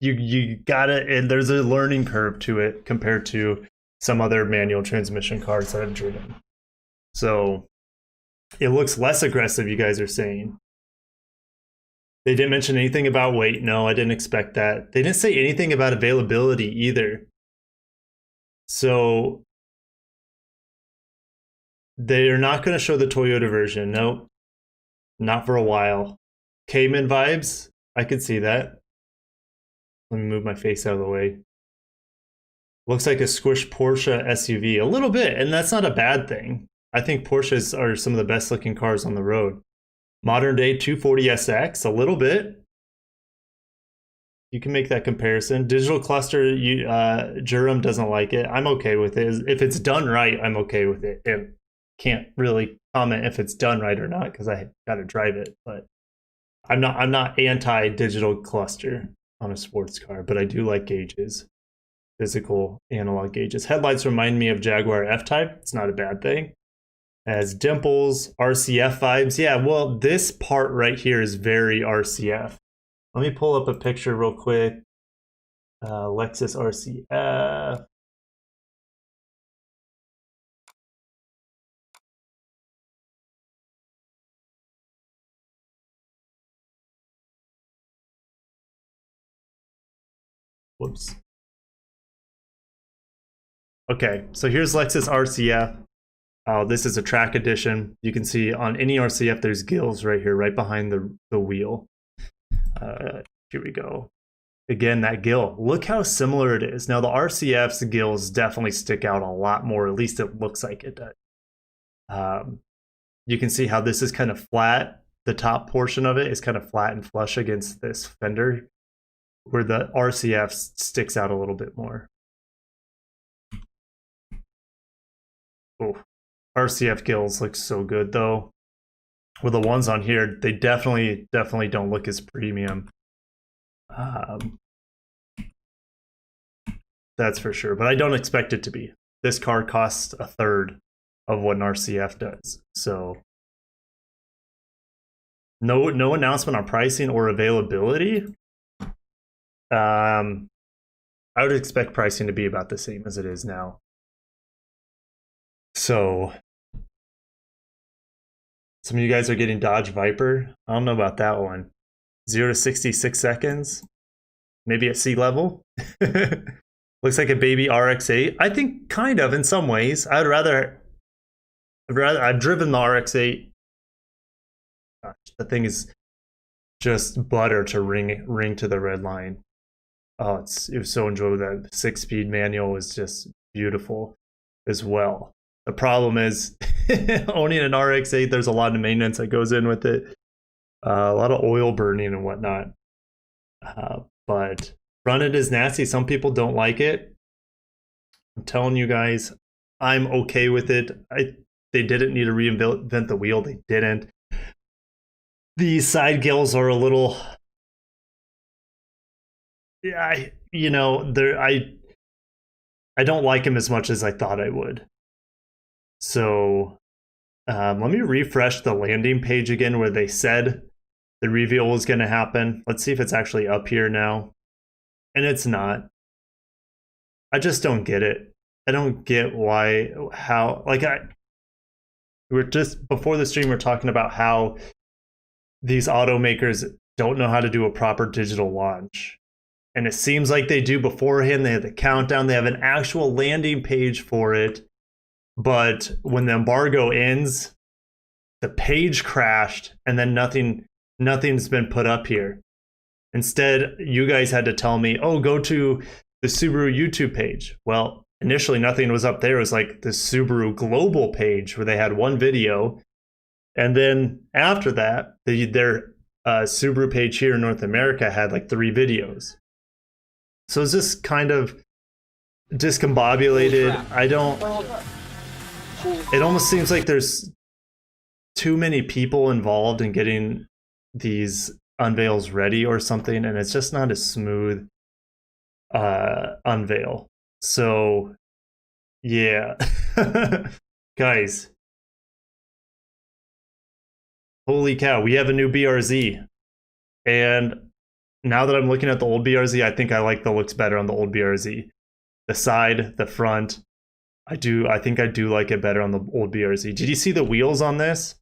you gotta, and there's a learning curve to it compared to some other manual transmission cars that I've driven. So it looks less aggressive, you guys are saying. They didn't mention anything about weight. No, I didn't expect that. They didn't say anything about availability either. So they're not going to show the Toyota version. Nope. Not for a while. Cayman vibes. I could see that. Let me move my face out of the way. Looks like a squished Porsche SUV. A little bit, and that's not a bad thing. I think Porsches are some of the best looking cars on the road. Modern day 240SX, a little bit. You can make that comparison. Digital cluster, Jerem doesn't like it. I'm okay with it. If it's done right, I'm okay with it. And can't really comment if it's done right or not because I got to drive it. But I'm not anti-digital cluster on a sports car, but I do like gauges, physical analog gauges. Headlights remind me of Jaguar F-Type. It's not a bad thing. As dimples, RCF vibes. Yeah, well, this part right here is very RCF. Let me pull up a picture real quick. Lexus RCF. Whoops. Okay, so here's Lexus RCF. This is a track edition. You can see on any RCF, there's gills right here, right behind the wheel. Here we go. Again, that gill. Look how similar it is. Now, the RCF's gills definitely stick out a lot more. At least it looks like it does. You can see how this is kind of flat. The top portion of it is kind of flat and flush against this fender, where the RCF sticks out a little bit more. Oh. RCF gills look so good though. With the ones on here, they definitely don't look as premium. That's for sure, but I don't expect it to be. This car costs a third of what an RCF does. So no announcement on pricing or availability. I would expect pricing to be about the same as it is now. So some of you guys are getting Dodge Viper. I don't know about that one. 0 to 66 seconds. Maybe at sea level. Looks like a baby RX-8. I think kind of in some ways. I've driven the RX-8. Gosh, the thing is just butter to ring to the red line. Oh, it was so enjoyable. That 6-speed manual was just beautiful as well. The problem is owning an RX-8, there's a lot of maintenance that goes in with it. A lot of oil burning and whatnot. But front end is nasty. Some people don't like it. I'm telling you guys, I'm okay with it. They didn't need to reinvent the wheel. They didn't. The side gills are a little... Yeah, I don't like them as much as I thought I would. So Let me refresh the landing page again where they said the reveal was going to happen. Let's see if it's actually up here now. And it's not. I just don't get it. I don't get why, how, like we're just, before the stream, we're talking about how these automakers don't know how to do a proper digital launch. And it seems like they do beforehand. They have the countdown. They have an actual landing page for it. But when the embargo ends, the page crashed and then nothing's been put up here. Instead, you guys had to tell me, oh, go to the Subaru YouTube page. Well, initially nothing was up there. It was like the Subaru global page where they had one video. And then after that, their Subaru page here in North America had like 3 videos. So it's just kind of discombobulated. It almost seems like there's too many people involved in getting these unveils ready or something, and it's just not a smooth unveil. So yeah. Guys, holy cow, we have a new BRZ. And now that I'm looking at the old BRZ, I think I like the looks better on the old BRZ. The side, the front, I think I do like it better on the old BRZ. Did you see the wheels on this?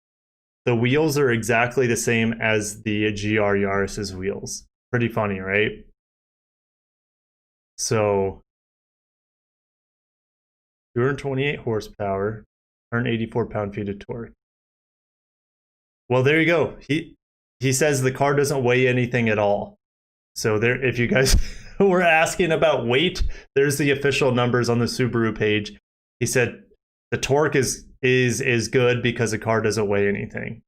The wheels are exactly the same as the GR Yaris's wheels. Pretty funny, right? So 228 horsepower, 184 pound-feet of torque. Well, there you go. He says the car doesn't weigh anything at all. So there, if you guys were asking about weight, there's the official numbers on the Subaru page. He said the torque is good because the car doesn't weigh anything.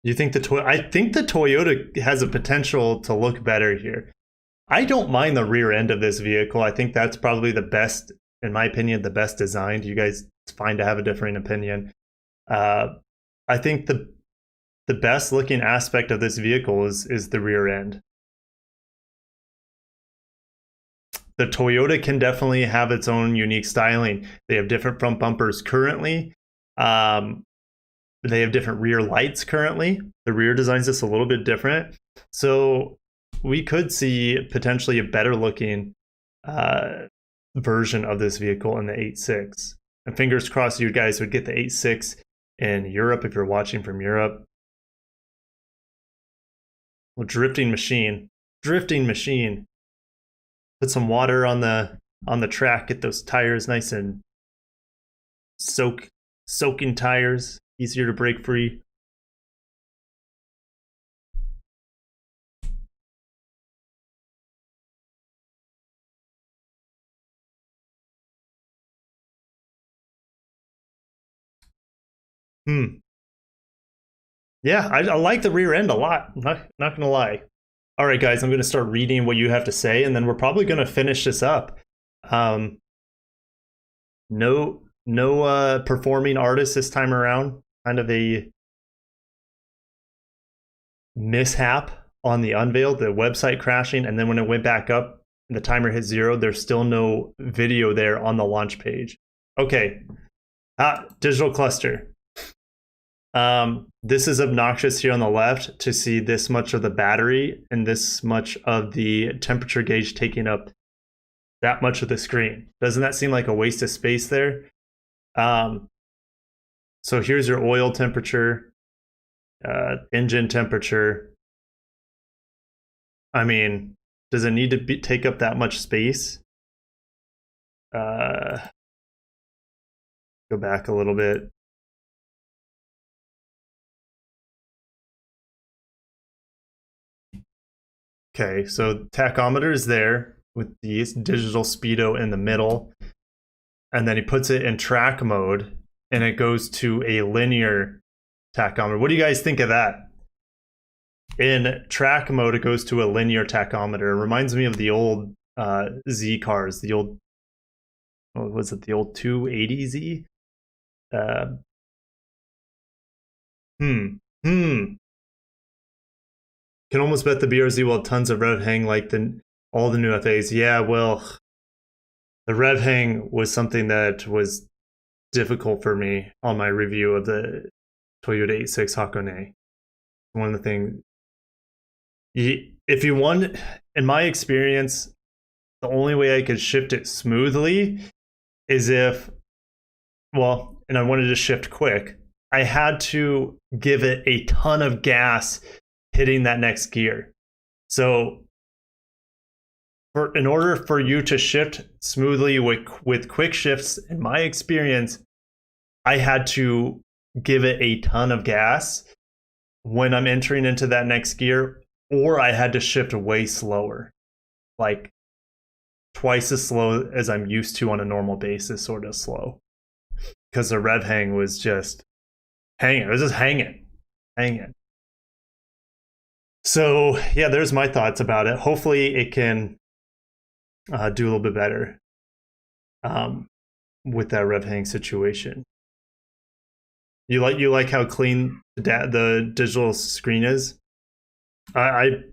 You think I think the Toyota has a potential to look better here. I don't mind the rear end of this vehicle. I think that's probably the best, in my opinion, the best designed. You guys, it's fine to have a differing opinion. I think the best looking aspect of this vehicle is the rear end. The Toyota can definitely have its own unique styling. They have different front bumpers currently. They have different rear lights currently. The rear design's just a little bit different. So we could see potentially a better looking version of this vehicle in the 8.6. And fingers crossed you guys would get the 8.6 in Europe if you're watching from Europe. Well, drifting machine. Put some water on the track, get those tires nice and soaking tires. Easier to break free. Yeah, I like the rear end a lot. Not gonna lie. All right, guys, I'm gonna start reading what you have to say, and then we're probably gonna finish this up. No performing artists this time around. Kind of a mishap on the unveil, the website crashing, and then when it went back up, the timer hit 0. There's still no video there on the launch page. Okay, digital cluster. This is obnoxious here on the left to see this much of the battery and this much of the temperature gauge taking up that much of the screen. Doesn't that seem like a waste of space there? So here's your oil temperature, engine temperature. I mean, does it need to take up that much space? Go back a little bit. Okay, so tachometer is there with the digital speedo in the middle. And then he puts it in track mode and it goes to a linear tachometer. What do you guys think of that? In track mode, it goes to a linear tachometer. It reminds me of the old Z cars, the old what was it, the old 280Z? Can almost bet the BRZ will have tons of rev hang like all the new FAs. Yeah, well, the rev hang was something that was difficult for me on my review of the Toyota 86 Hakone. One of the things, if you want, in my experience, the only way I could shift it smoothly is if, well, and I wanted to shift quick, I had to give it a ton of gas hitting that next gear. So in order for you to shift smoothly with quick shifts, in my experience, I had to give it a ton of gas when I'm entering into that next gear, or I had to shift way slower, like twice as slow as I'm used to on a normal basis, sort of slow, because the rev hang was just hanging. It was just hanging. So yeah, there's my thoughts about it. Hopefully it can do a little bit better with that rev hang situation. You like how clean the digital screen is? I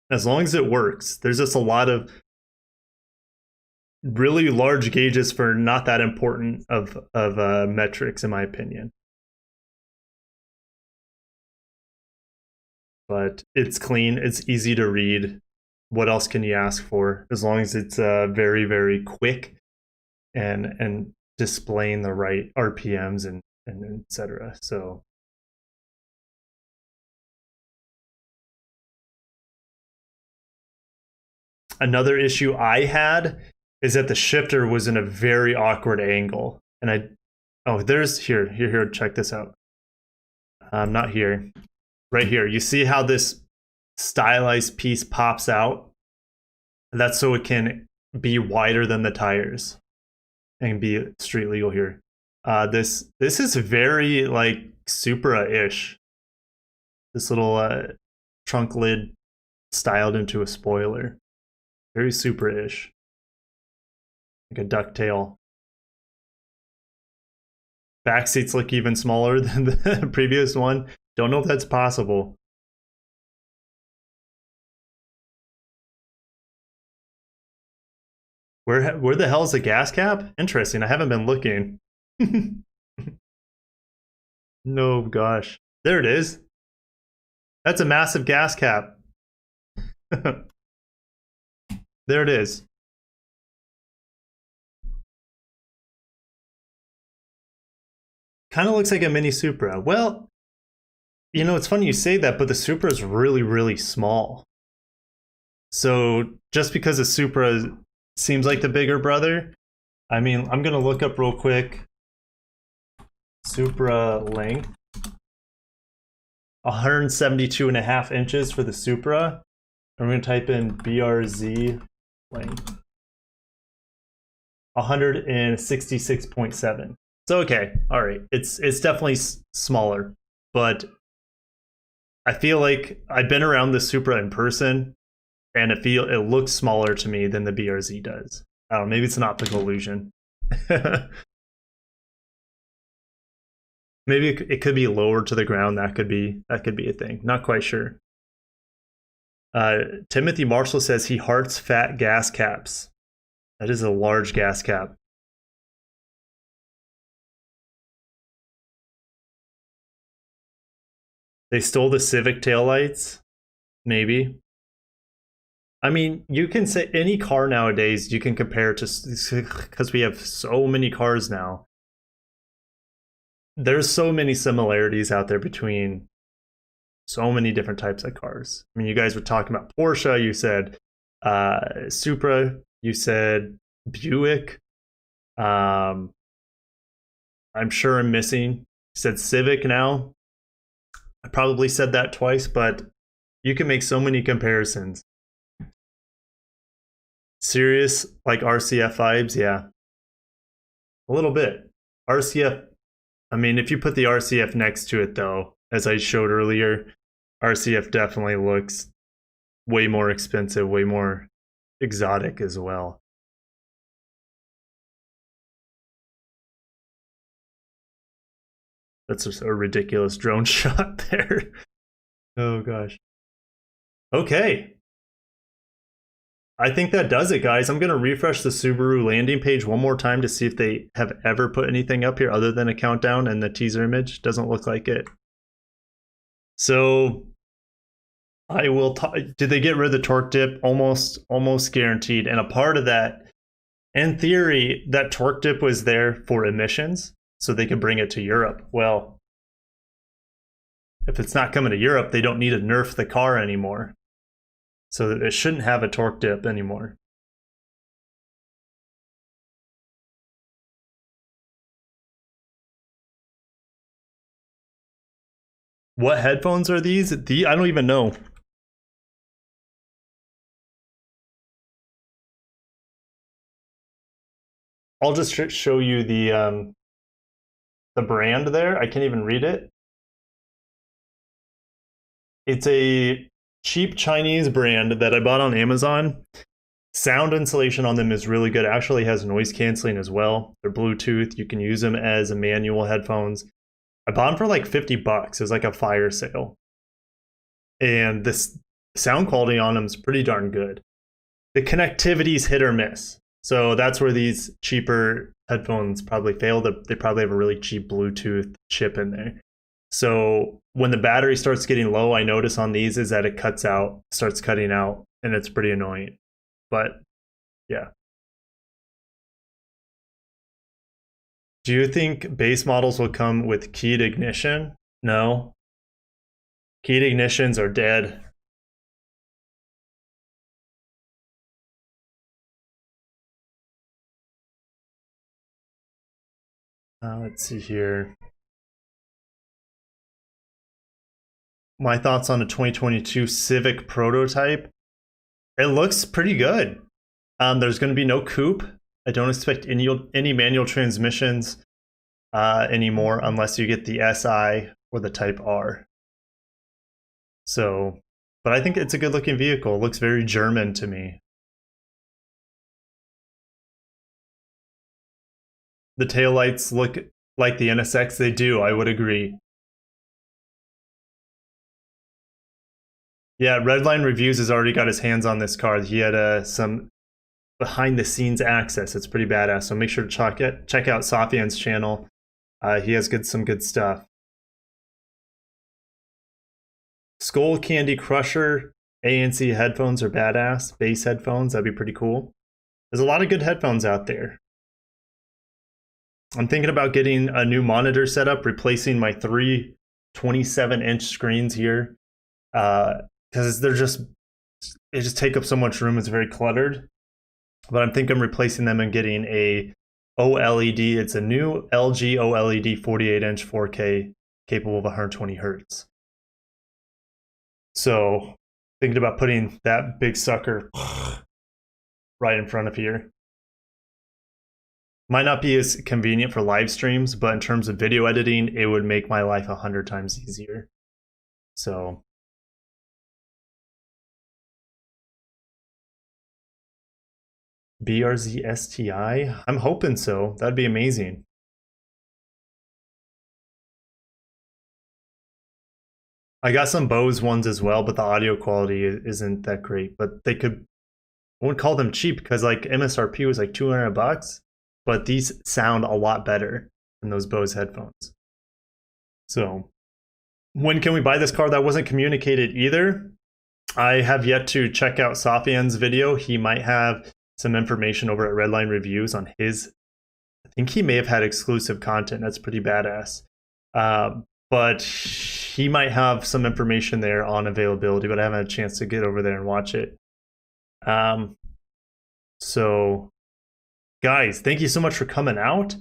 as long as it works. There's just a lot of really large gauges for not that important of metrics, in my opinion. But it's clean, it's easy to read. What else can you ask for? As long as it's very, very quick and displaying the right RPMs and etc. So another issue I had is that the shifter was in a very awkward angle. And there's here, check this out. Not here. Right here, you see how this stylized piece pops out? That's so it can be wider than the tires and be street legal here. This is very like Supra-ish. This little trunk lid styled into a spoiler. Very Supra-ish. Like a ducktail. Back seats look even smaller than the previous one. Don't know if that's possible. Where the hell is the gas cap? Interesting. I haven't been looking. No, gosh. There it is. That's a massive gas cap. There it is. Kind of looks like a mini Supra. Well, you know, it's funny you say that, but the Supra is really, really small. So just because the Supra seems like the bigger brother, I mean, I'm going to look up real quick. Supra length. 172.5 inches for the Supra. I'm going to type in BRZ length. 166.7. So okay, all right. It's definitely smaller, but I feel like I've been around the Supra in person, and it looks smaller to me than the BRZ does. I don't know, maybe it's an optical illusion. Maybe it could be lower to the ground. That could be a thing. Not quite sure. Timothy Marshall says he hearts fat gas caps. That is a large gas cap. They stole the Civic taillights? Maybe. I mean, you can say any car nowadays you can compare to, because we have so many cars now. There's so many similarities out there between so many different types of cars. I mean, you guys were talking about Porsche. You said Supra. You said Buick. I'm sure I'm missing. You said Civic now. I probably said that twice, but you can make so many comparisons. Serious, like RCF vibes, yeah. A little bit. RCF, I mean, if you put the RCF next to it, though, as I showed earlier, RCF definitely looks way more expensive, way more exotic as well. That's just a ridiculous drone shot there. Oh gosh. Okay. I think that does it, guys. I'm going to refresh the Subaru landing page one more time to see if they have ever put anything up here other than a countdown and the teaser image. Doesn't look like it. So I will did they get rid of the torque dip? Almost guaranteed. And a part of that, in theory, that torque dip was there for emissions so they could bring it to Europe. Well, if it's not coming to Europe, they don't need to nerf the car anymore. So it shouldn't have a torque dip anymore. What headphones are these? I don't even know. I'll just show you the brand there. I can't even read it. It's a cheap Chinese brand that I bought on Amazon. Sound insulation on them is really good. It actually has noise canceling as well. They're Bluetooth. You can use them as a manual headphones. I bought them for like $50. It was like a fire sale. And this sound quality on them is pretty darn good. The connectivity's hit or miss. So that's where these cheaper headphones probably fail. They probably have a really cheap Bluetooth chip in there. So when the battery starts getting low, I notice on these is that it starts cutting out, and it's pretty annoying. But yeah. Do you think base models will come with keyed ignition? No. Keyed ignitions are dead. Let's see here. My thoughts on a 2022 Civic prototype. It looks pretty good. There's going to be no coupe. I don't expect any manual transmissions anymore unless you get the SI or the Type R. So, but I think it's a good looking vehicle. It looks very German to me. The taillights look like the NSX. They do, I would agree. Yeah, Redline Reviews has already got his hands on this car. He had some behind the scenes access. It's pretty badass. So make sure to check out Safian's channel. He has some good stuff. Skull Candy Crusher ANC headphones are badass. Bass headphones, that'd be pretty cool. There's a lot of good headphones out there. I'm thinking about getting a new monitor setup, replacing my 3 27-inch screens here. Because they just take up so much room. It's very cluttered. But I'm thinking replacing them and getting a OLED. It's a new LG OLED 48-inch 4K capable of 120 hertz. So thinking about putting that big sucker right in front of here. Might not be as convenient for live streams, but in terms of video editing, it would make my life 100 times easier. So BRZ STI? I'm hoping so. That'd be amazing. I got some Bose ones as well, but the audio quality isn't that great. But I wouldn't call them cheap because like MSRP was like $200, but these sound a lot better than those Bose headphones. So when can we buy this car? That wasn't communicated either. I have yet to check out Safian's video. He might have some information over at Redline Reviews on his. I think he may have had exclusive content. That's pretty badass. But he might have some information there on availability, but I haven't had a chance to get over there and watch it. So guys, thank you so much for coming out.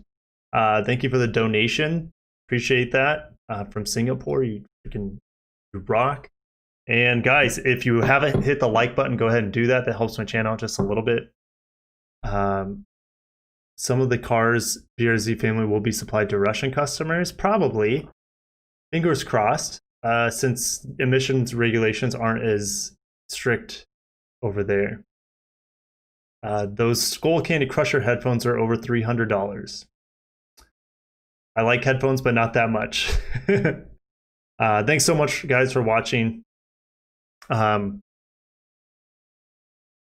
Thank you for the donation. Appreciate that. From Singapore, you freaking rock. And guys, if you haven't hit the like button, go ahead and do that. That helps my channel out just a little bit. Some of the cars BRZ family will be supplied to Russian customers, probably. Fingers crossed, since emissions regulations aren't as strict over there. Those Skull Candy Crusher headphones are over $300. I like headphones, but not that much. Thanks so much, guys, for watching. I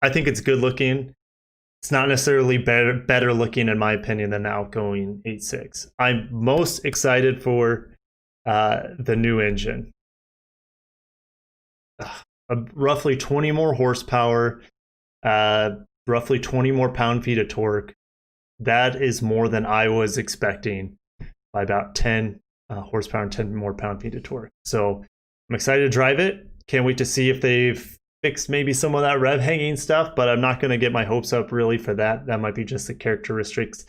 think it's good looking. It's not necessarily better looking, in my opinion, than the outgoing 8.6. I'm most excited for the new engine. Roughly 20 more horsepower, roughly 20 more pound-feet of torque. That is more than I was expecting, by about 10 horsepower and 10 more pound-feet of torque. So I'm excited to drive it. Can't wait to see if they've fixed maybe some of that rev hanging stuff, but I'm not going to get my hopes up really for that. That might be just the characteristics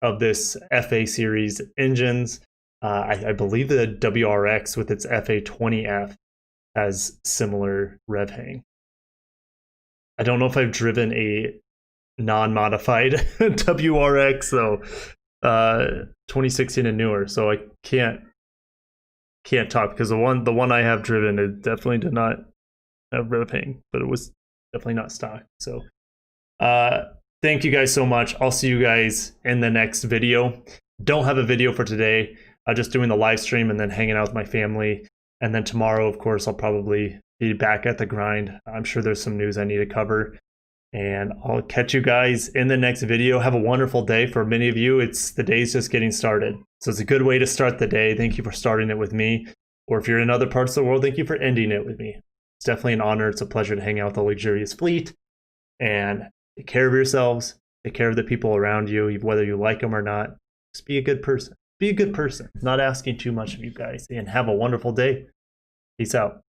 of this FA series engines. I believe the WRX with its FA20F has similar rev hang. I don't know if I've driven a non-modified WRX, so 2016 and newer, so I can't talk, because the one I have driven, it definitely did not have rev hang, but it was definitely not stock. So thank you guys so much. I'll see you guys in the next video. Don't have a video for today. Just doing the live stream and then hanging out with my family. And then tomorrow, of course, I'll probably be back at the grind. I'm sure there's some news I need to cover. And I'll catch you guys in the next video. Have a wonderful day. For many of you, the day's just getting started. So it's a good way to start the day. Thank you for starting it with me. Or if you're in other parts of the world, thank you for ending it with me. It's definitely an honor. It's a pleasure to hang out with the Lexurious Fleet. And take care of yourselves. Take care of the people around you, whether you like them or not. Just be a good person. Be a good person. Not asking too much of you guys. And have a wonderful day. Peace out.